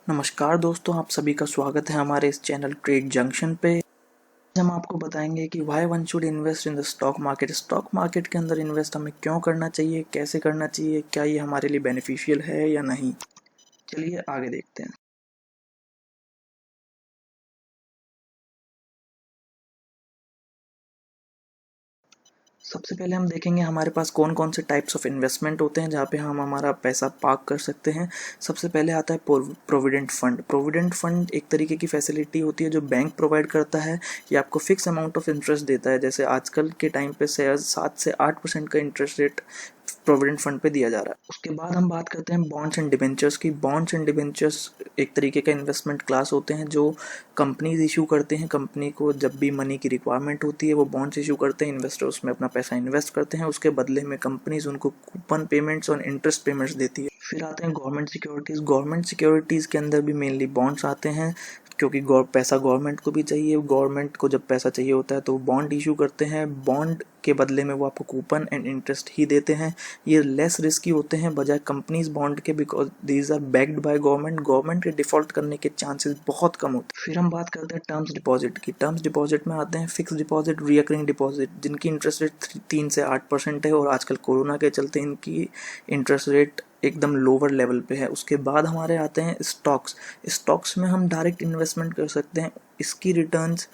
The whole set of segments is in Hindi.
नमस्कार दोस्तों, आप सभी का स्वागत है हमारे इस चैनल ट्रेड जंक्शन पे। आज हम आपको बताएंगे कि why one should invest in the stock market. Stock market के अंदर इन्वेस्ट हमें क्यों करना चाहिए, कैसे करना चाहिए, क्या ये हमारे लिए बेनिफिशियल है या नहीं। चलिए आगे देखते हैं। सबसे पहले हम देखेंगे हमारे पास कौन कौन से टाइप्स ऑफ इन्वेस्टमेंट होते हैं जहाँ पे हम हमारा पैसा पार्क कर सकते हैं। सबसे पहले आता है प्रोविडेंट फंड। प्रोविडेंट फंड एक तरीके की फैसिलिटी होती है जो बैंक प्रोवाइड करता है। ये आपको फिक्स अमाउंट ऑफ इंटरेस्ट देता है। जैसे आजकल के टाइम पे 7 से 8% का इंटरेस्ट रेट प्रोविडेंट फंड पे दिया जा रहा है। उसके बाद हम बात करते हैं बॉन्ड्स एंड डिबेंचर्स की। बॉन्ड्स एंड डिबेंचर्स एक तरीके का इन्वेस्टमेंट क्लास होते हैं जो कंपनीज इशू करते हैं। कंपनी को जब भी मनी की रिक्वायरमेंट होती है वो बॉन्ड्स इशू करते हैं, इन्वेस्टर उसमें अपना पैसा इन्वेस्ट करते हैं, उसके बदले में कंपनीज उनको कूपन पेमेंट्स और इंटरेस्ट पेमेंट्स देती है। फिर आते हैं गवर्नमेंट सिक्योरिटीज़। गवर्नमेंट सिक्योरिटीज़ के अंदर भी मेनली बॉन्ड्स आते हैं क्योंकि पैसा गवर्नमेंट को भी चाहिए। गवर्नमेंट को जब पैसा चाहिए होता है तो बॉन्ड इशू करते हैं। बॉन्ड के बदले में वो आपको कूपन एंड इंटरेस्ट ही देते हैं। ये लेस रिस्की होते हैं बजाय कंपनीज बॉन्ड के, because these are backed by government. Government के डिफॉल्ट करने के चांसेस बहुत कम होते हैं। फिर हम बात करते हैं टर्म्स डिपॉजिट की। टर्म्स डिपॉजिट में आते हैं फिक्स डिपॉजिट, रिकरिंग डिपॉजिट, जिनकी इंटरेस्ट रेट 3 से 8% है और आजकल कोरोना के चलते इनकी इंटरेस्ट रेट एकदम लोअर लेवल पे है। उसके बाद हमारे आते हैं स्टॉक्स। स्टॉक्स में हम डायरेक्ट इन्वेस्टमेंट कर सकते हैं। इसकी रिटर्न्स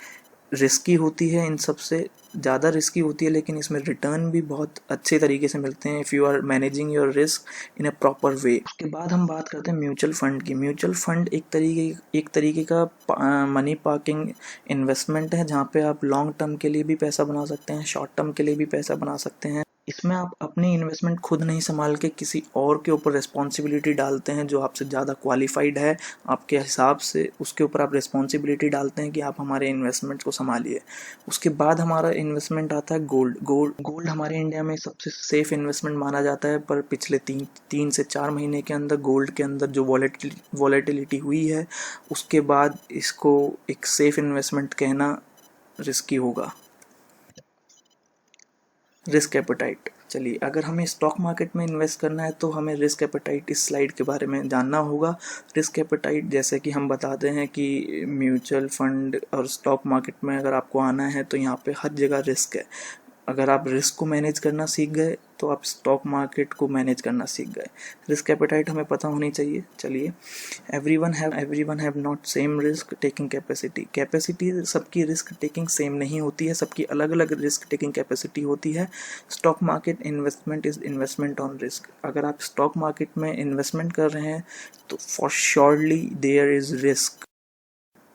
रिस्की होती है, इन सबसे ज़्यादा रिस्की होती है, लेकिन इसमें रिटर्न भी बहुत अच्छे तरीके से मिलते हैं if you are managing your risk in a proper way. उसके बाद हम बात करते हैं म्यूचुअल फंड की। म्यूचुअल फंड एक तरीके का मनी पार्किंग इन्वेस्टमेंट है जहाँ पे आप लॉन्ग टर्म के लिए भी पैसा बना सकते हैं, शॉर्ट टर्म के लिए भी पैसा बना सकते हैं। इसमें आप अपनी इन्वेस्टमेंट खुद नहीं संभाल के किसी और के ऊपर रिस्पॉन्सिबिलिटी डालते हैं जो आपसे ज़्यादा क्वालिफाइड है आपके हिसाब से। उसके ऊपर आप रिस्पॉन्सिबिलिटी डालते हैं कि आप हमारे इन्वेस्टमेंट को संभालिए। उसके बाद हमारा इन्वेस्टमेंट आता है गोल्ड हमारे इंडिया में सबसे सेफ इन्वेस्टमेंट माना जाता है, पर पिछले तीन से 4 महीने के अंदर गोल्ड के अंदर जो वॉलेटिलिटी हुई है उसके बाद इसको एक सेफ इन्वेस्टमेंट कहना रिस्की होगा। Risk appetite. चलिए, अगर हमें स्टॉक मार्केट में इन्वेस्ट करना है तो हमें रिस्क एपेटाइट इस स्लाइड के बारे में जानना होगा। रिस्क एपेटाइट जैसे कि हम बताते हैं कि म्यूचुअल फंड और स्टॉक मार्केट में अगर आपको आना है तो यहाँ पे हर जगह रिस्क है। अगर आप रिस्क को मैनेज करना सीख गए तो आप स्टॉक मार्केट को मैनेज करना सीख गए। रिस्क एपेटाइट हमें पता होनी चाहिए। चलिए, everyone have not same risk taking capacity सबकी रिस्क टेकिंग सेम नहीं होती है, सबकी अलग अलग रिस्क टेकिंग कैपेसिटी होती है। Stock market investment is investment on risk. अगर आप स्टॉक मार्केट में इन्वेस्टमेंट कर रहे हैं तो for surely there is risk.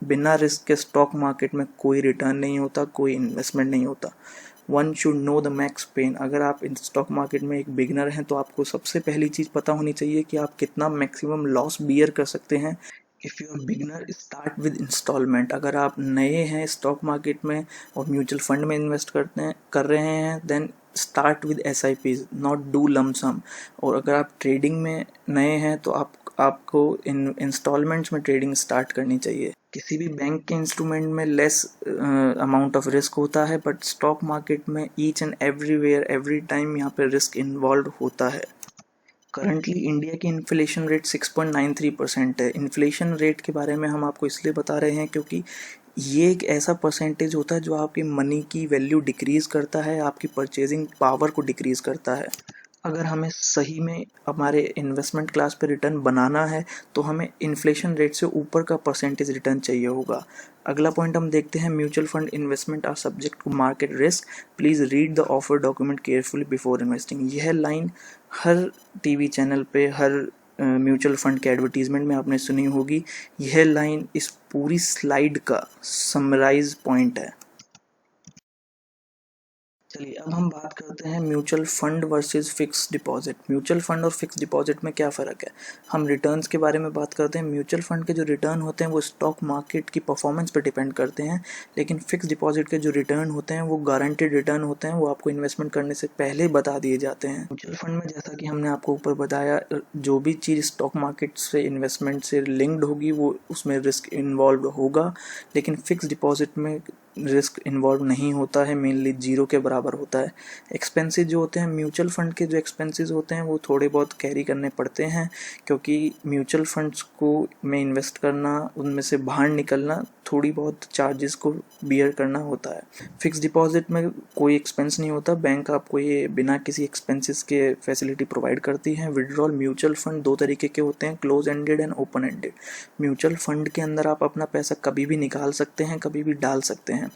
बिना रिस्क के स्टॉक मार्केट में कोई रिटर्न नहीं होता, कोई इन्वेस्टमेंट नहीं होता। One should know the max pain. अगर आप स्टॉक मार्केट में एक बिगिनर हैं तो आपको सबसे पहली चीज़ पता होनी चाहिए कि आप कितना मैक्सिमम लॉस बियर कर सकते हैं। If you are beginner start with instalment. अगर आप नए हैं स्टॉक मार्केट में और म्यूचुअल फंड में इन्वेस्ट कर रहे हैं then start with SIPs, not do lump sum. और अगर आप ट्रेडिंग में नए हैं तो आपको इंस्टॉलमेंट्स में ट्रेडिंग स्टार्ट करनी चाहिए। किसी भी बैंक के इंस्ट्रूमेंट में लेस अमाउंट ऑफ रिस्क होता है, बट स्टॉक मार्केट में each and everywhere every time यहाँ पे रिस्क इन्वॉल्व होता है। करंटली इंडिया की इन्फ्लेशन रेट 6.93% है। इन्फ्लेशन रेट के बारे में हम आपको इसलिए बता रहे हैं क्योंकि ये एक ऐसा परसेंटेज होता है जो आपकी मनी की वैल्यू डिक्रीज़ करता है, आपकी परचेजिंग पावर को डिक्रीज़ करता है। अगर हमें सही में हमारे इन्वेस्टमेंट क्लास पे रिटर्न बनाना है तो हमें इन्फ्लेशन रेट से ऊपर का परसेंटेज रिटर्न चाहिए होगा। अगला पॉइंट हम देखते हैं, mutual fund investment are subject to market risk, please read the offer document carefully before investing. यह लाइन हर टीवी चैनल पे, हर म्यूचुअल फंड के एडवर्टीजमेंट में आपने सुनी होगी। यह लाइन इस पूरी स्लाइड का समराइज पॉइंट है। चलिए, अब हम बात करते हैं mutual fund versus fix deposit. Mutual fund और फिक्स डिपॉजिट में क्या फ़र्क है। हम रिटर्न्स के बारे में बात करते हैं। म्यूचुअल फंड के जो रिटर्न होते हैं वो स्टॉक मार्केट की परफॉर्मेंस पर डिपेंड करते हैं, लेकिन फिक्स डिपॉजिट के जो रिटर्न होते हैं वो गारंटेड रिटर्न होते हैं, वो आपको इन्वेस्टमेंट करने से पहले बता दिए जाते हैं। म्यूचुअल फंड में जैसा कि हमने आपको ऊपर बताया, जो भी चीज़ स्टॉक मार्केट से इन्वेस्टमेंट से लिंक्ड होगी वो उसमें रिस्क इन्वॉल्व होगा, लेकिन फिक्स डिपॉजिट में रिस्क इन्वॉल्व नहीं होता है, मेनली जीरो के बराबर होता है। एक्सपेंसेस जो होते हैं म्यूचुअल फंड के, जो एक्सपेंसेस होते हैं वो थोड़े बहुत कैरी करने पड़ते हैं, क्योंकि म्यूचुअल फंड्स को में इन्वेस्ट करना, उनमें से बाहर निकलना, थोड़ी बहुत चार्जेस को बियर करना होता है। फिक्स डिपॉजिट में कोई एक्सपेंस नहीं होता, बैंक आपको ये बिना किसी एक्सपेंसेस के फैसिलिटी प्रोवाइड करती है। विड्रॉल म्यूचुअल फंड दो तरीके के होते हैं, close ended and open ended. Mutual fund के अंदर आप अपना पैसा कभी भी निकाल सकते हैं, कभी भी डाल सकते हैं।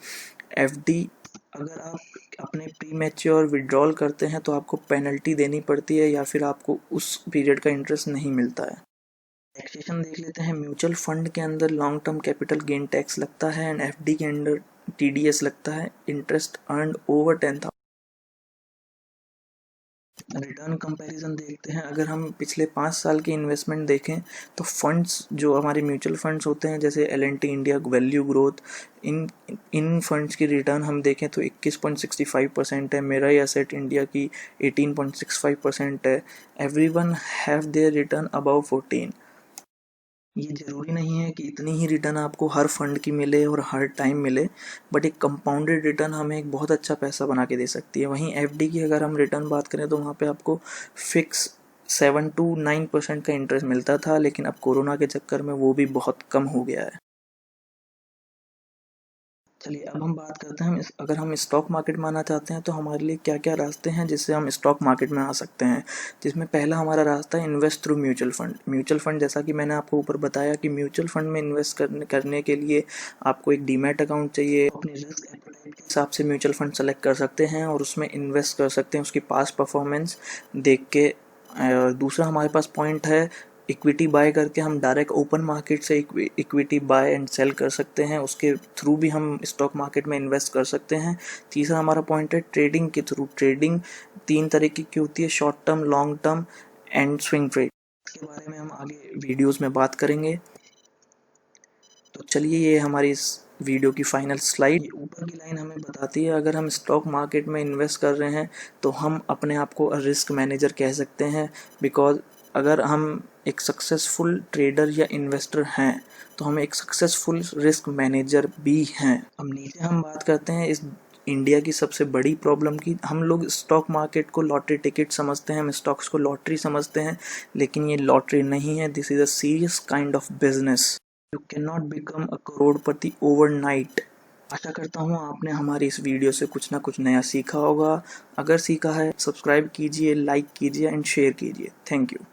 एफडी, अगर आप अपने प्री मैच्योर विड्रॉल करते हैं तो आपको पेनल्टी देनी पड़ती है, या फिर आपको उस पीरियड का इंटरेस्ट नहीं मिलता है। टैक्सेशन देख लेते हैं। म्यूचुअल फंड के अंदर long term capital gain tax लगता है, एंड एफडी के अंदर टीडीएस लगता है, interest earned over 10,000। Return comparison देखते हैं। अगर हम पिछले 5 साल की इन्वेस्टमेंट देखें तो फंड्स जो हमारे म्यूचुअल फंड्स होते हैं, जैसे एल&टी इंडिया, वैल्यू ग्रोथ, इन फंड्स की रिटर्न हम देखें तो 21.65% है। मेरा एसेट इंडिया की 18.65% है। Everyone have their return above 14। ये ज़रूरी नहीं है कि इतनी ही रिटर्न आपको हर फंड की मिले और हर टाइम मिले, बट एक कंपाउंडेड रिटर्न हमें एक बहुत अच्छा पैसा बना के दे सकती है। वहीं एफडी की अगर हम रिटर्न बात करें तो वहाँ पे आपको फिक्स 7 to 9% का इंटरेस्ट मिलता था, लेकिन अब कोरोना के चक्कर में वो भी बहुत कम हो गया है। चलिए अब हम बात करते हैं, अगर हम स्टॉक मार्केट में आना चाहते हैं तो हमारे लिए क्या क्या रास्ते हैं जिससे हम स्टॉक मार्केट में आ सकते हैं। जिसमें पहला हमारा रास्ता है invest through mutual fund. Mutual fund, जैसा कि मैंने आपको ऊपर बताया कि म्यूचुअल फंड में इन्वेस्ट करने के लिए आपको एक डीमैट अकाउंट चाहिए। अपने रिस्क एपेटाइट के हिसाब से म्यूचुअल फंड सेलेक्ट कर सकते हैं और उसमें इन्वेस्ट कर सकते हैं उसकी पास्ट परफॉर्मेंस देख के। दूसरा हमारे पास पॉइंट है इक्विटी बाय करके हम डायरेक्ट ओपन मार्केट से इक्विटी बाय एंड सेल कर सकते हैं, उसके थ्रू भी हम स्टॉक मार्केट में इन्वेस्ट कर सकते हैं। तीसरा हमारा पॉइंट है ट्रेडिंग के थ्रू। ट्रेडिंग 3 तरीके की होती है, short term, long term and swing trade. इसके बारे में हम आगे वीडियोस में बात करेंगे। तो चलिए, ये हमारी इस वीडियो की फाइनल स्लाइड। ऊपर की लाइन हमें बताती है अगर हम स्टॉक मार्केट में इन्वेस्ट कर रहे हैं तो हम अपने आप को रिस्क मैनेजर कह सकते हैं, बिकॉज अगर हम एक सक्सेसफुल ट्रेडर या इन्वेस्टर हैं तो हम एक सक्सेसफुल रिस्क मैनेजर भी हैं। अब नीचे हम बात करते हैं इस इंडिया की सबसे बड़ी प्रॉब्लम की। हम लोग स्टॉक मार्केट को लॉटरी टिकट समझते हैं, हम स्टॉक्स को लॉटरी समझते हैं, लेकिन ये लॉटरी नहीं है। This is a serious kind of business. You can not become a crorepati overnight. आशा करता हूँ आपने हमारी इस वीडियो से कुछ ना कुछ नया सीखा होगा। अगर सीखा है, सब्सक्राइब कीजिए, लाइक कीजिए एंड शेयर कीजिए। Thank you.